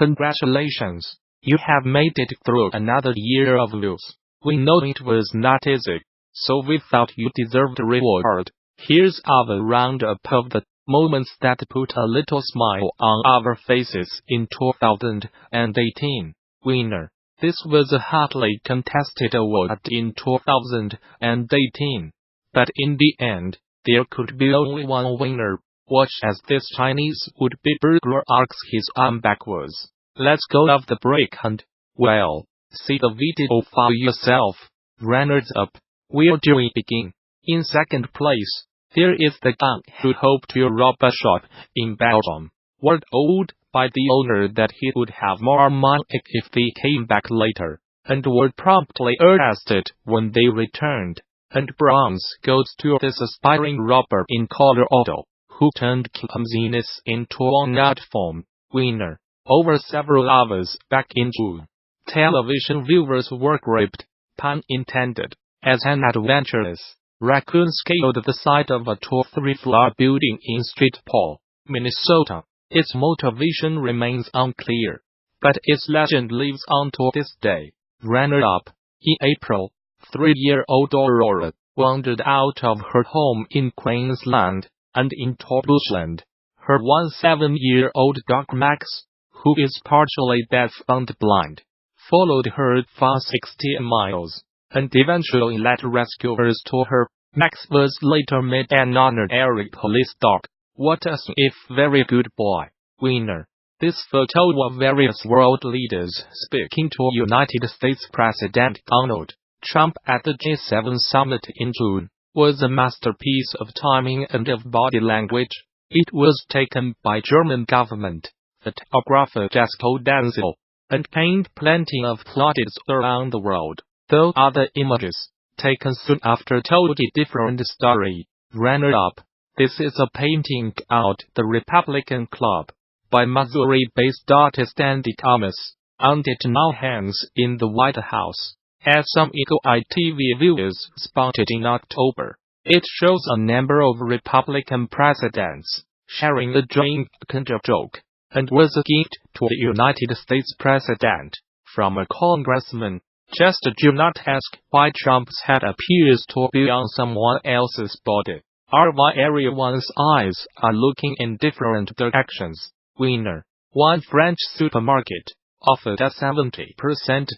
Congratulations, you have made it through another year of lose. We know it was not easy, so we thought you deserved a reward. Here's our roundup of the moments that put a little smile on our faces in 2018. Winner. This was a hotly contested award in 2018. But in the end, there could be only one winner. Watch as this Chinese would-be burglar arcs his arm backwards. Let's go off the break and, well, see the video for yourself. Runners up. Where do we begin? In second place, there is the guy who hoped to rob a shop in Belgium. Word owed by the owner that he would have more money if they came back later, and were promptly arrested when they returned. And bronze goes to this aspiring robber in Colorado, who turned clumsiness into an art form. Winner. Over several hours back in June, television viewers were gripped, pun intended, as an adventurous raccoon scaled the side of a 2-3-floor building in St. Paul, Minnesota. Its motivation remains unclear, but its legend lives on to this day. Runner-up. In April, 3-year-old Aurora wandered out of her home in Queensland, and into bushland. Her 7-year-old dog Max, who is partially deaf and blind, followed her for 60 miles, and eventually led rescuers to her. Max was later made an honorary police dog. What a if very good boy. Winner. This photo of various world leaders speaking to United States President Donald Trump at the G7 summit in June was a masterpiece of timing and of body language. It was taken by German government photographer Jesco Denzel, and gained plenty of plaudits around the world, though other images, taken soon after, told a different story. Runner-up. This is a painting out The Republican Club by Missouri-based artist Andy Thomas, and it now hangs in the White House, as some eagle-eyed TV viewers spotted in October. It shows a number of Republican presidents sharing a drink and a joke, and was a gift to the United States president from a congressman. Just do not ask why Trump's head appears to be on someone else's body, or why everyone's eyes are looking in different directions. Winner. One French supermarket offered a 70%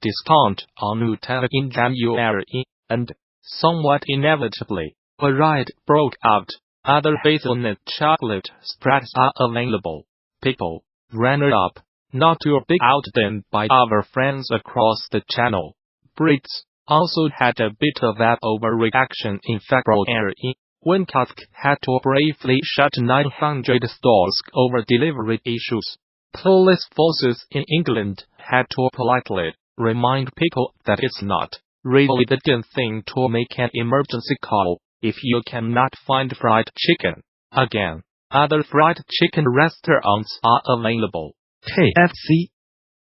discount on Nutella in January, and, somewhat inevitably, a riot broke out. Other hazelnut chocolate spreads are available. People. Runner-up. Not too big outdone by our friends across the channel. Brits also had a bit of an overreaction in February, when Tusk had to briefly shut 900 stores over delivery issues. Police forces in England had to politely remind people that it's not really the done thing to make an emergency call if you cannot find fried chicken. Again, other fried chicken restaurants are available. KFC,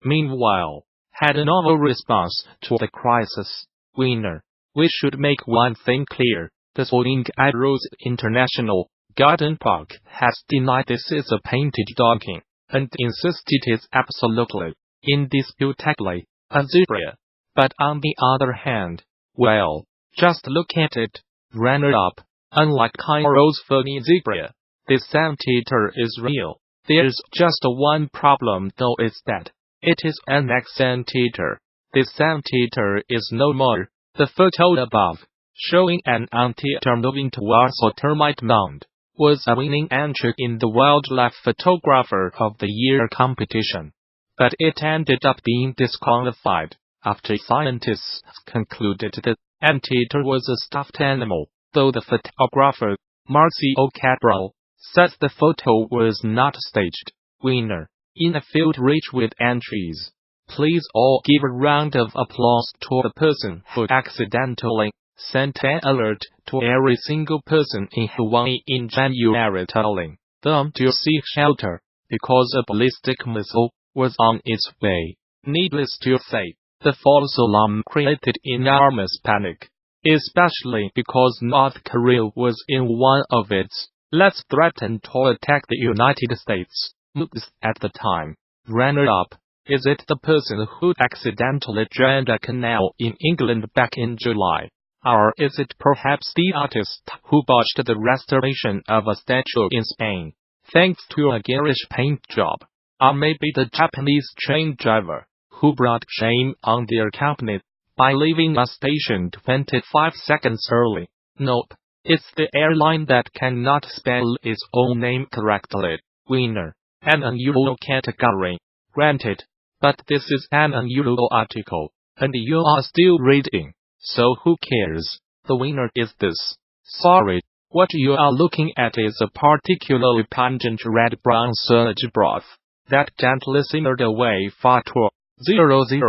meanwhile, had a novel response to the crisis. Winner. We should make one thing clear. The Swing Arrows International Garden Park has denied this is a painted donkey, and insisted it's absolutely, indisputably, a zebra. But on the other hand, well, just look at it. Runner-up. Unlike Cairo's funny zebra, this anteater is real. There's just one problem though, is that it is an ex-anteater. This anteater is no more. The photo above, showing an anteater moving towards a termite mound, was a winning entry in the Wildlife Photographer of the Year competition. But it ended up being disqualified after scientists concluded the anteater was a stuffed animal, though the photographer, Marcio Cabral, says the photo was not staged. Winner. In a field rich with entries. Please all give a round of applause to the person who accidentally sent an alert to every single person in Hawaii in January telling them to seek shelter, because a ballistic missile was on its way. Needless to say, the false alarm created enormous panic, especially because North Korea was in one of its let's threaten to attack the United States moods at the time. Runner-up. Is it the person who accidentally drained a canal in England back in July? Or is it perhaps the artist who botched the restoration of a statue in Spain, thanks to a garish paint job? Or maybe the Japanese train driver, who brought shame on their company by leaving a station 25 seconds early? Nope. It's the airline that cannot spell its own name correctly. Winner. An unusual category. Granted. But this is an unusual article, and you are still reading. So who cares? The winner is this. Sorry, what you are looking at is a particularly pungent red-brown surge broth that gently simmered away for 2,000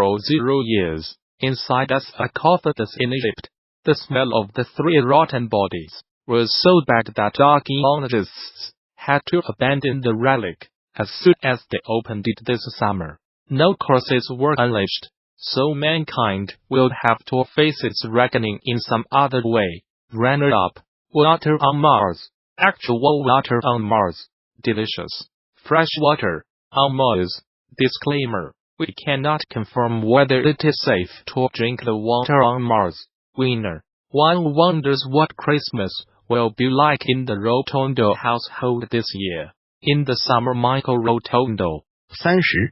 years inside a sarcophagus in Egypt. The smell of the 3 rotten bodies was so bad that archaeologists had to abandon the relic as soon as they opened it this summer. No curses were unleashed, so mankind will have to face its reckoning in some other way. Runner-up. Water on Mars. Actual water on Mars. Delicious. Fresh water on Mars. Disclaimer. We cannot confirm whether it is safe to drink the water on Mars. Winner. One wonders what Christmas will be like in the Rotondo household this year. In the summer, Michael Rotondo, 30,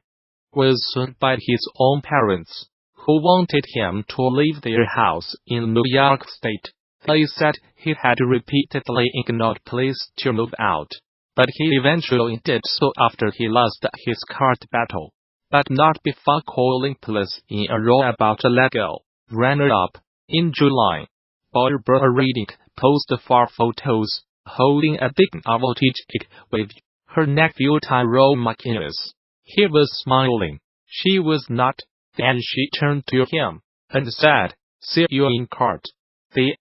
was sued by his own parents, who wanted him to leave their house in New York State. They said he had repeatedly ignored pleas to move out, but he eventually did so after he lost his court battle, but not before calling police in a row about a legal runner-up. In July, Barbara Redick posted 4 photos holding a big novelty cake with her nephew Tyrone McInnes. He was smiling. She was not. Then she turned to him and said, "See you in court." They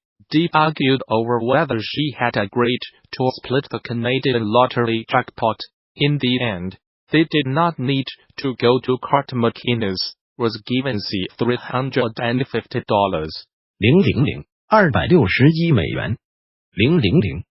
argued over whether she had agreed to split the Canadian lottery jackpot. In the end, they did not need to go to court. McInnes was given $350. 000 261美元 000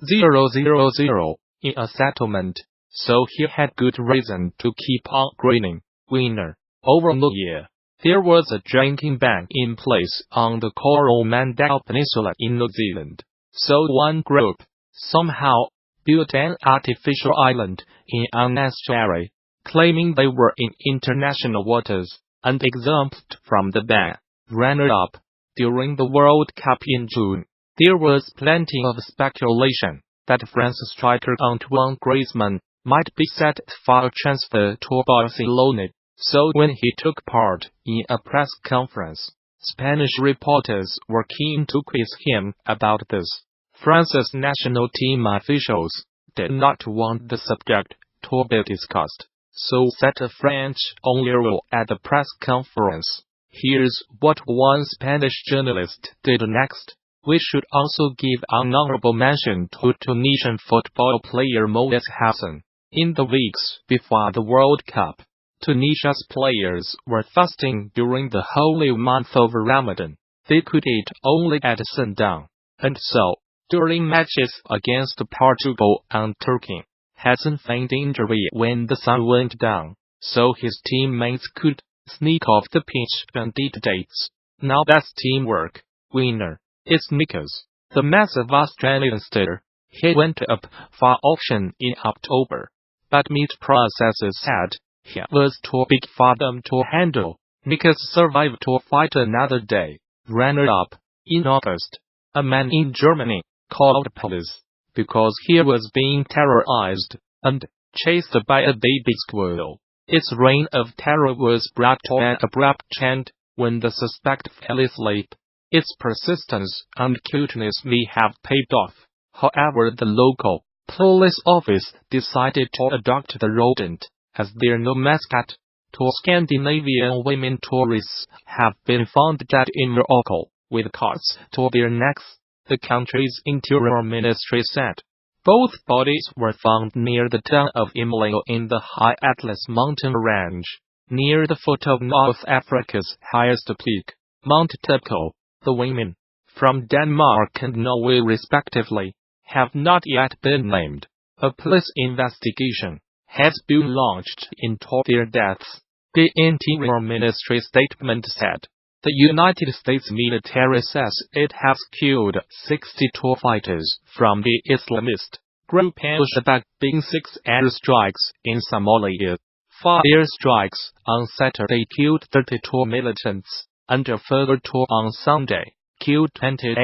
207 000 in a settlement, so he had good reason to keep on grinning. Winner. Over New Year, there was a drinking ban in place on the Coromandel Peninsula in New Zealand, so one group, somehow, built an artificial island in an estuary, claiming they were in international waters, and exempt from the ban. Runner-up. During the World Cup in June, there was plenty of speculation that France striker Antoine Griezmann might be set for a transfer to Barcelona, so when he took part in a press conference, Spanish reporters were keen to quiz him about this. France's national team officials did not want the subject to be discussed, so set a French-only rule at the press conference. Here's what one Spanish journalist did next. We should also give an honorable mention to Tunisian football player Moez Hassan. In the weeks before the World Cup, Tunisia's players were fasting during the holy month of Ramadan. They could eat only at sundown. And so, during matches against Portugal and Turkey, Hassan feigned injury when the sun went down, so his teammates could sneak off the pitch and eat dates. Now that's teamwork. Winner. It's Knickers, the massive Australian steer. He went up for auction in October, but meat processors said he was too big for them to handle. Knickers survived to fight another day. Runner-up. In August, a man in Germany called police because he was being terrorized and chased by a baby squirrel. Its reign of terror was brought to an abrupt end when the suspect fell asleep. Its persistence and cuteness may have paid off. However, the local police office decided to adopt the rodent as their new mascot. 2 Scandinavian women tourists have been found dead in Morocco, with cords to their necks, the country's interior ministry said. Both bodies were found near the town of Imleo in the High Atlas mountain range, near the foot of North Africa's highest peak, Mount Tepco. The women, from Denmark and Norway respectively, have not yet been named. A police investigation has been launched into their deaths. The Interior Ministry statement said, the United States military says it has killed 62 fighters from the Islamist group Al-Shabaab in 6 airstrikes in Somalia. 5 airstrikes on Saturday killed 32 militants, and a further 2 on Sunday killed 28.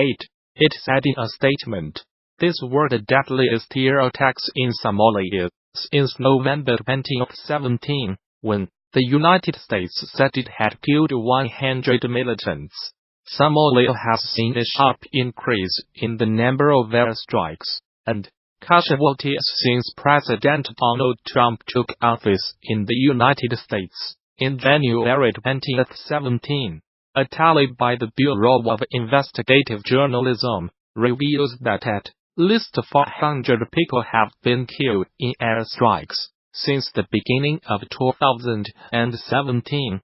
It said in a statement, these were the deadliest air attacks in Somalia since November 2017, when the United States said it had killed 100 militants. Somalia has seen a sharp increase in the number of airstrikes and casualties since President Donald Trump took office in the United States in January 2017. A tally by the Bureau of Investigative Journalism reveals that at least 400 people have been killed in airstrikes since the beginning of 2017.